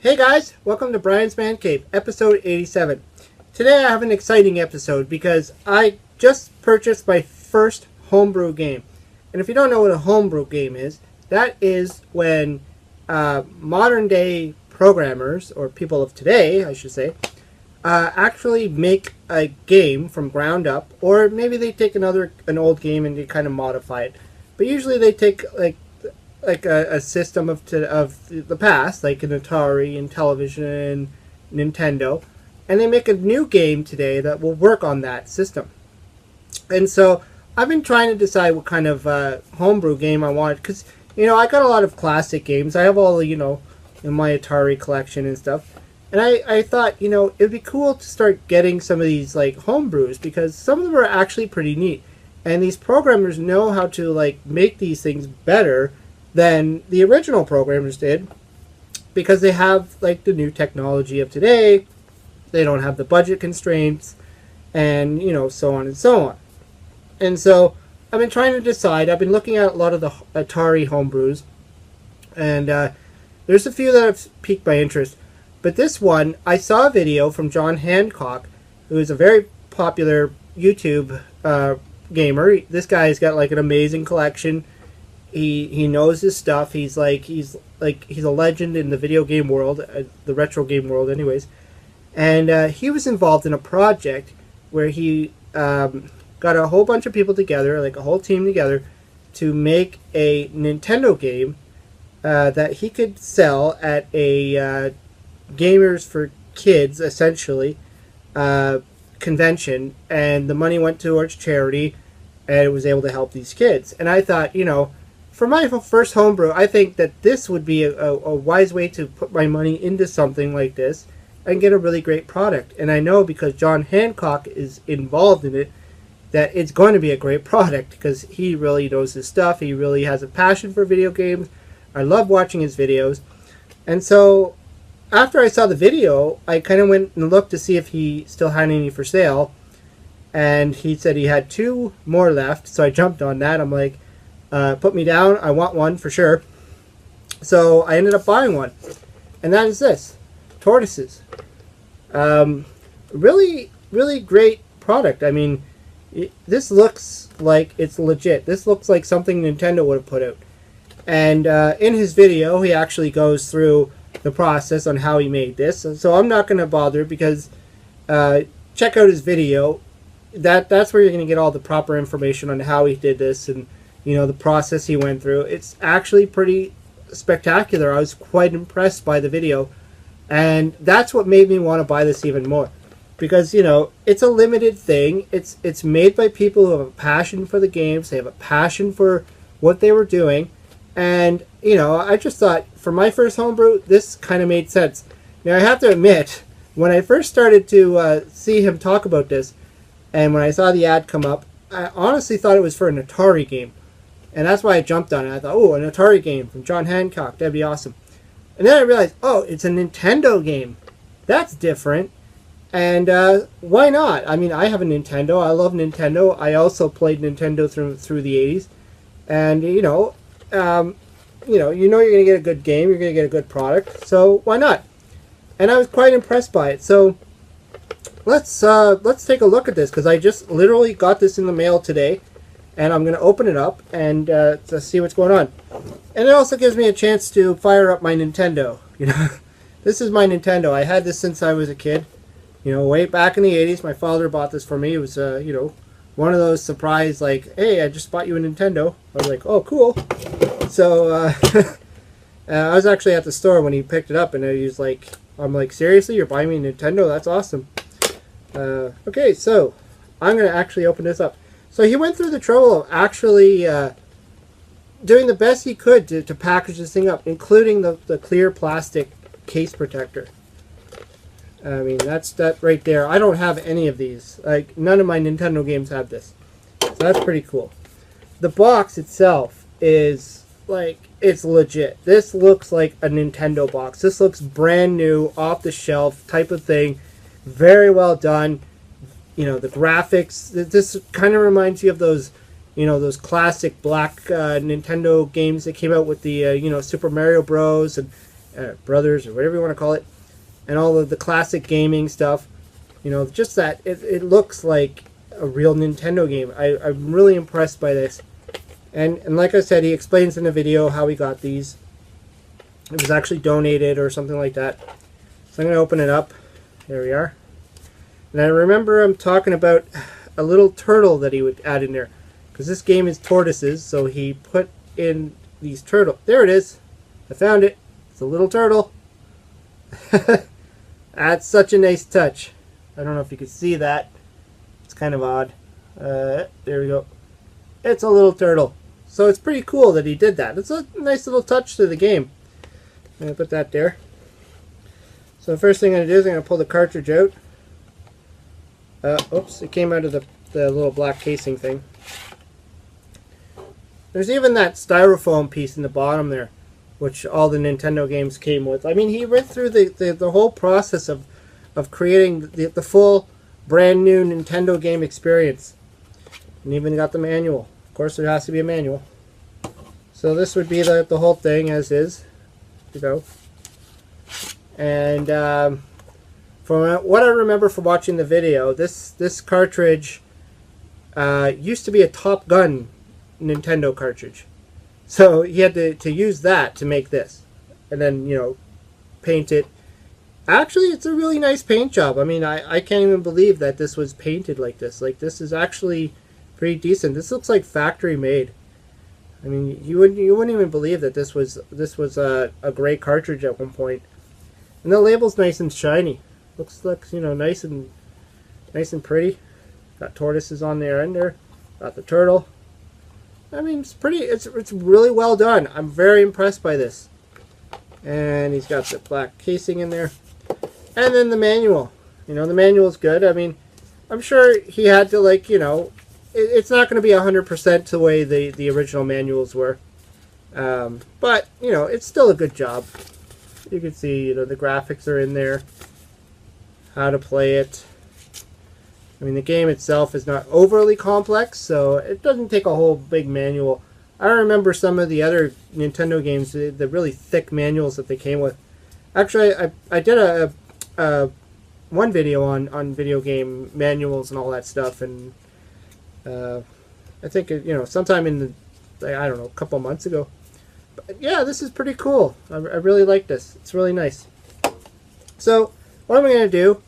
Hey guys, welcome to Brian's Man Cave, episode 87. Today I have an exciting episode because I just purchased my first homebrew game. And if you don't know what a homebrew game is, that is when modern day programmers, or people of today, I should say, actually make a game from ground up, or maybe they take an old game and they kind of modify it. But usually they take like a system of the past, like an Atari and television, Nintendo, and they make a new game today that will work on that system. And so I've been trying to decide what kind of homebrew game I want, because I got a lot of classic games. I have all in my Atari collection and stuff. And I thought, it would be cool to start getting some of these like homebrews, because some of them are actually pretty neat. And these programmers know how to make these things better than the original programmers did, because they have the new technology of today. They don't have the budget constraints, and so on and so on. And so I've been trying to decide. I've been looking at a lot of the Atari homebrews, and there's a few that have piqued my interest. But this one, I saw a video from John Hancock, who is a very popular YouTube gamer. This guy's got an amazing collection. He knows his stuff. He's a legend in the video game world, the retro game world, anyways. And he was involved in a project where he got a whole bunch of people together, a whole team together, to make a Nintendo game that he could sell at a Gamers for Kids, essentially, convention. And the money went towards charity, and it was able to help these kids. And I thought, for my first homebrew, I think that this would be a wise way to put my money into something like this and get a really great product. And I know, because John Hancock is involved in it, that it's going to be a great product, because he really knows his stuff. He really has a passion for video games. I love watching his videos. And so after I saw the video, I kind of went and looked to see if he still had any for sale. And he said he had 2 more left, so I jumped on that. I'm like, put me down, I want one for sure. So I ended up buying one, and that is this, TORTOISES. Really, really great product. I mean, this looks like it's legit. This looks like something Nintendo would have put out. And in his video, he actually goes through the process on how he made this. So I'm not going to bother, because check out his video. That's where you're going to get all the proper information on how he did this, and the process he went through. It's actually pretty spectacular. I was quite impressed by the video, and that's what made me want to buy this even more, because it's a limited thing. It's made by people who have a passion for the games. They have a passion for what they were doing, and I just thought, for my first homebrew, this kind of made sense. Now I have to admit, when I first started to see him talk about this, and when I saw the ad come up, I honestly thought it was for an Atari game. And that's why I jumped on it. I thought, oh, an Atari game from John Hancock. That'd be awesome. And then I realized, oh, it's a Nintendo game. That's different. And why not? I mean, I have a Nintendo. I love Nintendo. I also played Nintendo through the 80s. And, you're going to get a good game. You're going to get a good product. So why not? And I was quite impressed by it. So let's take a look at this, because I just literally got this in the mail today. And I'm going to open it up and to see what's going on. And it also gives me a chance to fire up my Nintendo. This is my Nintendo. I had this since I was a kid. Way back in the 80s, my father bought this for me. It was, one of those surprise, hey, I just bought you a Nintendo. I was like, oh, cool. So I was actually at the store when he picked it up, and he was like, I'm like, seriously, you're buying me a Nintendo? That's awesome. Okay, so I'm going to actually open this up. So he went through the trouble of actually doing the best he could to package this thing up, including the clear plastic case protector. I mean, that's that right there. I don't have any of these. None of my Nintendo games have this. So that's pretty cool. The box itself is, it's legit. This looks like a Nintendo box. This looks brand new, off the shelf type of thing. Very well done. The graphics, this kind of reminds you of those, those classic black Nintendo games that came out with the, Super Mario Bros. Brothers, or whatever you want to call it, and all of the classic gaming stuff. You know, just that it looks like a real Nintendo game. I'm really impressed by this. And like I said, he explains in the video how he got these. It was actually donated or something like that. So I'm going to open it up. There we are. And I remember him talking about a little turtle that he would add in there. Because this game is tortoises, so he put in these turtle. There it is. I found it. It's a little turtle. That's such a nice touch. I don't know if you can see that. It's kind of odd. There we go. It's a little turtle. So it's pretty cool that he did that. It's a nice little touch to the game. I'm going to put that there. So the first thing I'm going to do is I'm going to pull the cartridge out. Oops, it came out of the little black casing thing. There's even that styrofoam piece in the bottom there, which all the Nintendo games came with. I mean, he went through the whole process of creating the full brand new Nintendo game experience. And even got the manual. Of course, there has to be a manual. So this would be the whole thing as is, you know. And from what I remember from watching the video, this cartridge used to be a Top Gun Nintendo cartridge. So he had to use that to make this. And then, you know, paint it. Actually, it's a really nice paint job. I mean, I can't even believe that this was painted like this. Like, this is actually pretty decent. This looks like factory made. I mean, you wouldn't even believe that this was a gray cartridge at one point. And the label's nice and shiny. Looks you know, nice and pretty. Got tortoises on the end there. Got the turtle. I mean, it's really well done. I'm very impressed by this. And he's got the black casing in there. And then the manual. You know, the manual's good. I mean, I'm sure he had to, like, you know, it's not going to be 100% the way the original manuals were. But, you know, it's still a good job. You can see, you know, the graphics are in there. How to play it. I mean, the game itself is not overly complex, so it doesn't take a whole big manual. I remember some of the other Nintendo games, the really thick manuals that they came with. Actually, I did a one video on video game manuals and all that stuff, and I think, you know, sometime in the, I don't know, a couple months ago. But yeah, this is pretty cool. I really like this. It's really nice. So what I'm going to do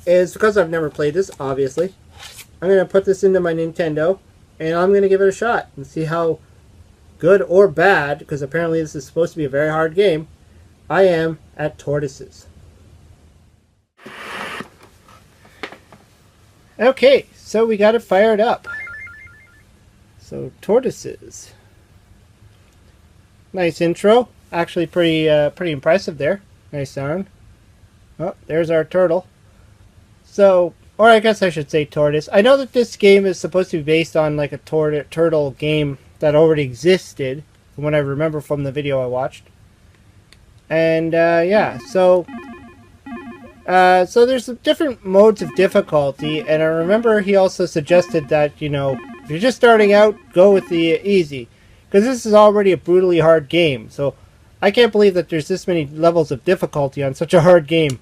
is, because I've never played this, obviously, I'm going to put this into my Nintendo, and I'm going to give it a shot and see how good or bad, because apparently this is supposed to be a very hard game, I am at tortoises. Okay, so we got it fired up. So, tortoises. Nice intro. Actually pretty impressive there. Nice sound. Oh, there's our turtle. So, or I guess I should say tortoise. I know that this game is supposed to be based on like a turtle game that already existed, from what I remember from the video I watched. And yeah, so there's some different modes of difficulty, and I remember he also suggested that, you know, if you're just starting out, go with the easy, because this is already a brutally hard game. So I can't believe that there's this many levels of difficulty on such a hard game.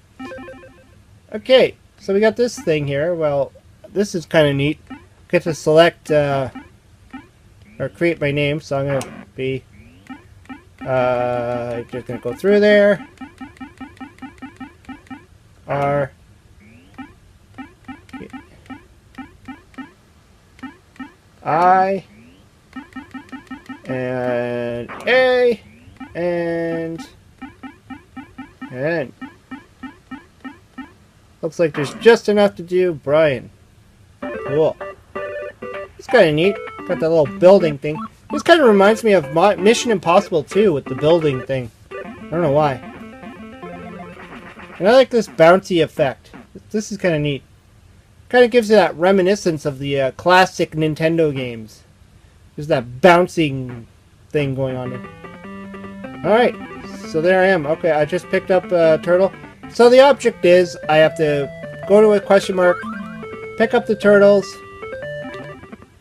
Okay, so we got this thing here. Well, this is kind of neat. Get to select or create my name, so I'm gonna be just gonna go through there. R I and A and N. Looks like there's just enough to do Brian. Cool. It's kind of neat. Got that little building thing. This kind of reminds me of my Mission Impossible 2 with the building thing. I don't know why. And I like this bouncy effect. This is kind of neat. Kind of gives you that reminiscence of the classic Nintendo games. There's that bouncing thing going on there. Alright, so there I am. Okay, I just picked up a turtle. So the object is, I have to go to a question mark, pick up the turtles,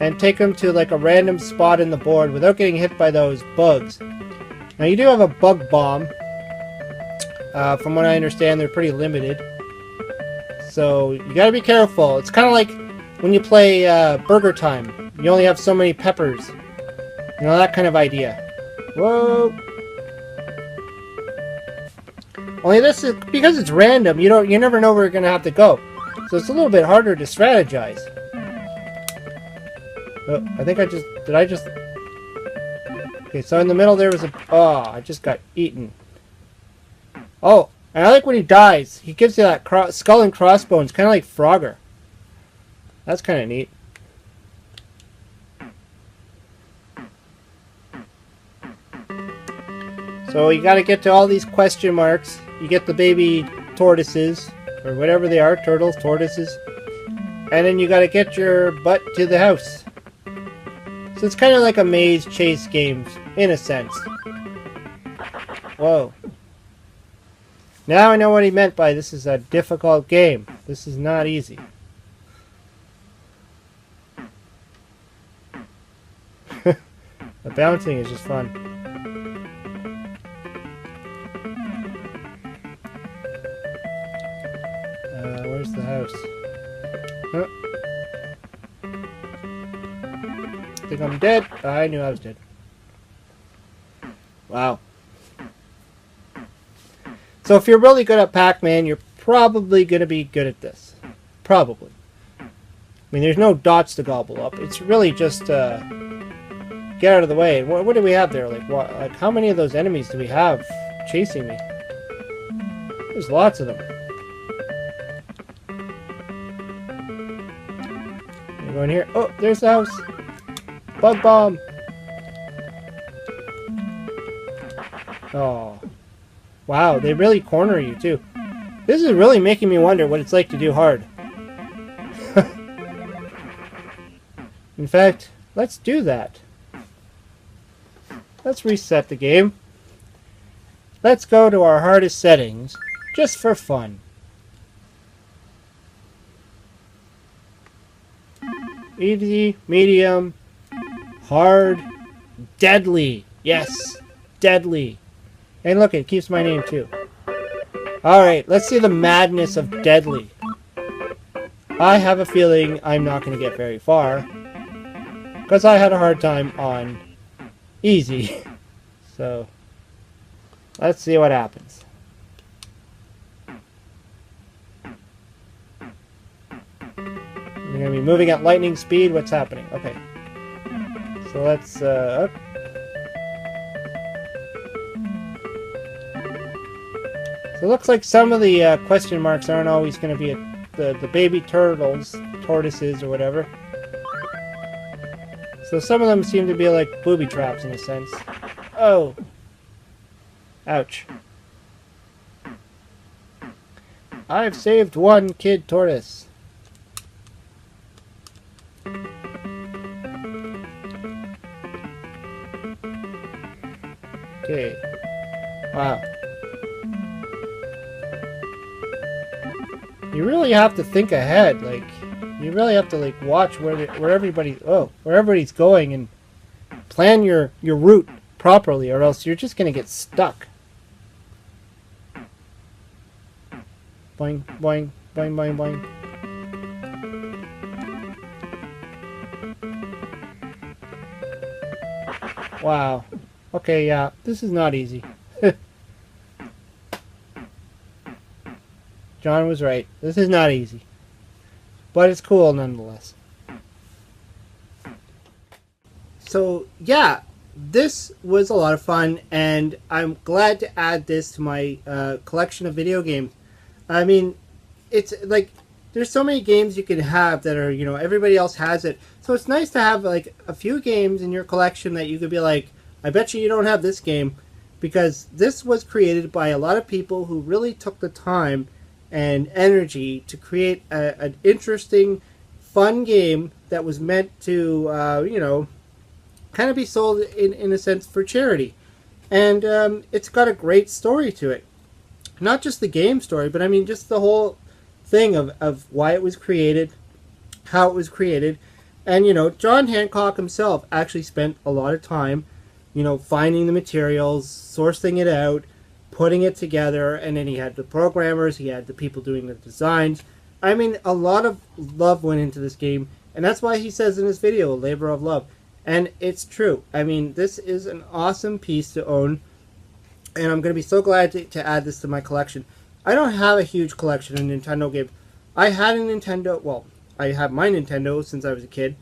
and take them to like a random spot in the board without getting hit by those bugs. Now you do have a bug bomb, From what I understand, they're pretty limited. So you gotta be careful. It's kind of like when you play Burger Time. You only have so many peppers. You know, that kind of idea. Whoa! Only this is because it's random. You never know where you're gonna have to go. So it's a little bit harder to strategize. Oh, I think did I just... Okay, so in the middle there was a... Oh, I just got eaten. Oh, and I like when he dies. He gives you that skull and crossbones, kind of like Frogger. That's kind of neat. So you got to get to all these question marks. You get the baby tortoises, or whatever they are, turtles, tortoises. And then you got to get your butt to the house. So it's kind of like a maze chase game, in a sense. Whoa. Now I know what he meant by this is a difficult game. This is not easy. The bouncing is just fun. Where's the house? Huh? I think I'm dead. I knew I was dead. Wow. So if you're really good at Pac-Man, you're probably going to be good at this. Probably. I mean, there's no dots to gobble up. It's really just get out of the way. What do we have there? Like how many of those enemies do we have chasing me? There's lots of them. I'm going here. Oh, there's the house. Bug bomb. Oh. Wow, they really corner you too. This is really making me wonder what it's like to do hard. In fact, let's do that. Let's reset the game. Let's go to our hardest settings, just for fun. Easy, medium, hard, deadly. Yes, deadly. And look, it keeps my name too. Alright, let's see the madness of deadly. I have a feeling I'm not going to get very far. Because I had a hard time on easy. So, let's see what happens. You're going to be moving at lightning speed. What's happening? Okay. So let's... up. So it looks like some of the question marks aren't always going to be the baby turtles, tortoises, or whatever. So some of them seem to be like booby traps in a sense. Oh. Ouch. I've saved one kid tortoise. Okay. Wow. You really have to think ahead, like, you really have to, like, watch where everybody's going and plan your route properly, or else you're just gonna get stuck. Boing, boing, boing, boing, boing. Wow. Okay, yeah, this is not easy. John was right. This is not easy. But it's cool nonetheless. So, yeah, this was a lot of fun, and I'm glad to add this to my collection of video games. I mean, it's like, there's so many games you can have that are, you know, everybody else has it. So it's nice to have, like, a few games in your collection that you could be like, I bet you don't have this game. Because this was created by a lot of people who really took the time and energy to create an interesting, fun game that was meant to, you know, kind of be sold in a sense for charity. And it's got a great story to it. Not just the game story, but I mean just the whole thing of why it was created, how it was created. And, you know, John Hancock himself actually spent a lot of time, you know, finding the materials, sourcing it out, putting it together, and then he had the programmers, he had the people doing the designs. I mean, a lot of love went into this game, and that's why he says in his video, a labor of love. And it's true. I mean, this is an awesome piece to own, and I'm going to be so glad to add this to my collection. I don't have a huge collection of Nintendo games. I had a Nintendo, well, I have my Nintendo since I was a kid,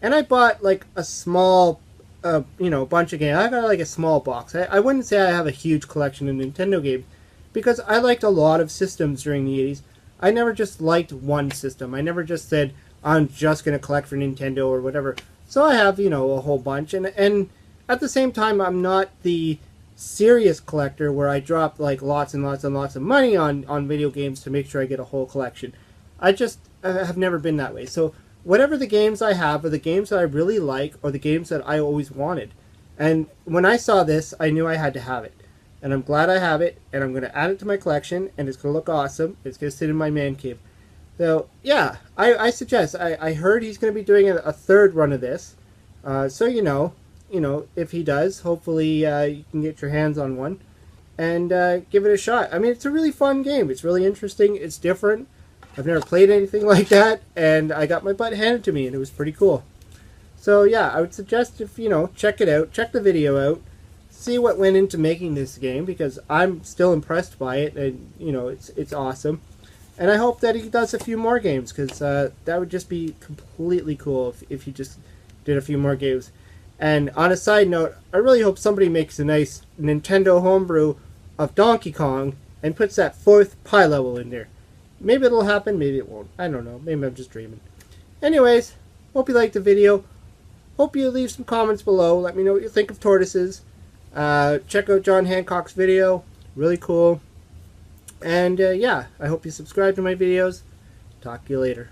and I bought like a small, bunch of games. I got like a small box. I wouldn't say I have a huge collection of Nintendo games, because I liked a lot of systems during the 80s. I never just liked one system. I never just said, I'm just going to collect for Nintendo or whatever. So I have, a whole bunch, and at the same time, I'm not the serious collector where I drop like lots and lots and lots of money on video games to make sure I get a whole collection. I have never been that way. So whatever the games I have are the games that I really like, or the games that I always wanted. And when I saw this, I knew I had to have it. And I'm glad I have it, and I'm going to add it to my collection, and it's going to look awesome. It's going to sit in my man cave. So yeah, I suggest, I heard he's going to be doing a third run of this. So if he does, hopefully you can get your hands on one and give it a shot. I mean, it's a really fun game. It's really interesting. It's different. I've never played anything like that, and I got my butt handed to me, and it was pretty cool. So yeah, I would suggest if, check it out, check the video out, see what went into making this game, because I'm still impressed by it, and, it's awesome. And I hope that he does a few more games, because that would just be completely cool if he just did a few more games. And on a side note, I really hope somebody makes a nice Nintendo homebrew of Donkey Kong and puts that 4th pie level in there. Maybe it'll happen, maybe it won't. I don't know. Maybe I'm just dreaming. Anyways, hope you liked the video. Hope you leave some comments below. Let me know what you think of tortoises. Check out John Hancock's video. Really cool. And yeah, I hope you subscribe to my videos. Talk to you later.